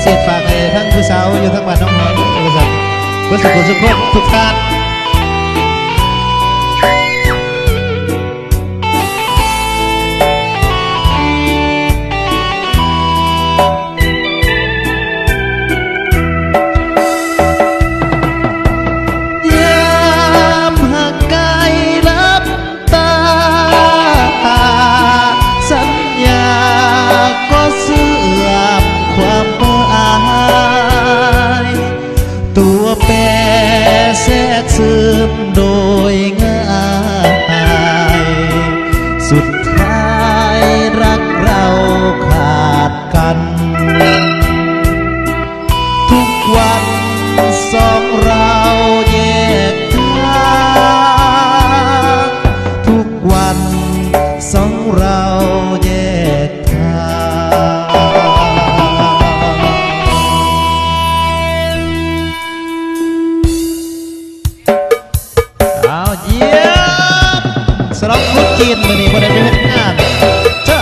เศษฝากให้ทั้งผู้สาวอยู่ทั้งบ้านน้องหอยบริษัทเพื่อสุขสุขทุกท่านซึมโดยง่ายสุดท้ายรักเราขาดกันทุกวันสองเราแยกทางทุกวันสองเราแยกทางสำหรับคนจีนวันนี้คนใดไม่เห็นงานเจ้า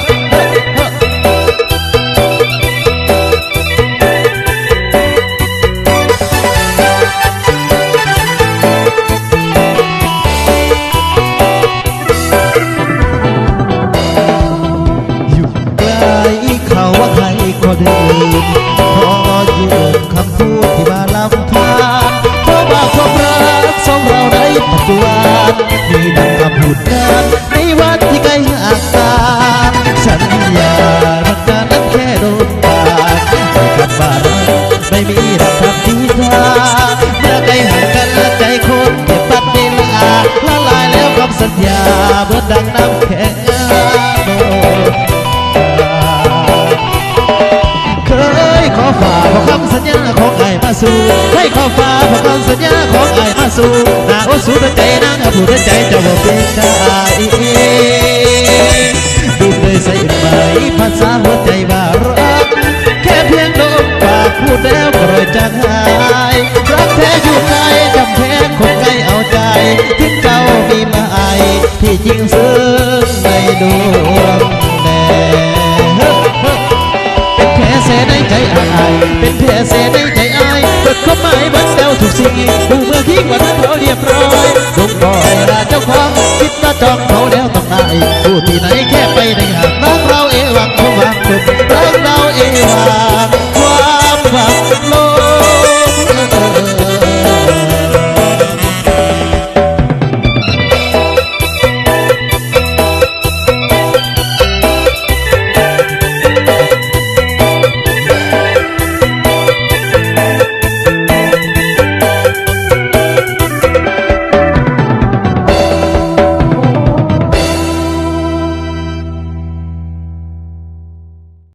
อยู่ไกลเขาว่าใครก็เดินพอยืนคำพูดที่มาลำพานเพราะว่าความรักสองเราในปัจจุบันมีดังคำพูดนั้นในวันที่ใกล้ห่างกันสัญญารักกันนั้นแค่โดนปากไม่คำว่ารักไม่มีรักทำที่ทาเมื่อใกล้ห่างกันใจคนเก็บปัดเวลาละลายแล้วคำสัญญาเมื่อดังน้ำแข็งเคยขอฝากขอคำสัญญาของไอ้มาสู่ให้ขอฝากขอคำสัญญาของไอ้มาสู่นาโอสูดใจนางผู้ใจเจ้าบ่เป็นได้ดูเลยใส่ไหมภาษาหัวใจว่ารักแค่เพียงลมปากพูดแล้วก็เลยจางหายรักแท้อยู่ไกลจำแพงคนไกลเอาใจทิ้งเจ้ามีมาไอที่จริงซึ้งในดวงแดเป็นแผลเสียในใจอายเป็นแผลเสียในใจอายเปิดเข้าหมายบัดเดาทุกสิ่งดูเมื่อคิดว่าเขาเรียบร้อยลงบ่อยราเจ้าของคิดว่าจองเขาแล้วต้องได้ผู้ที่ไหนแค่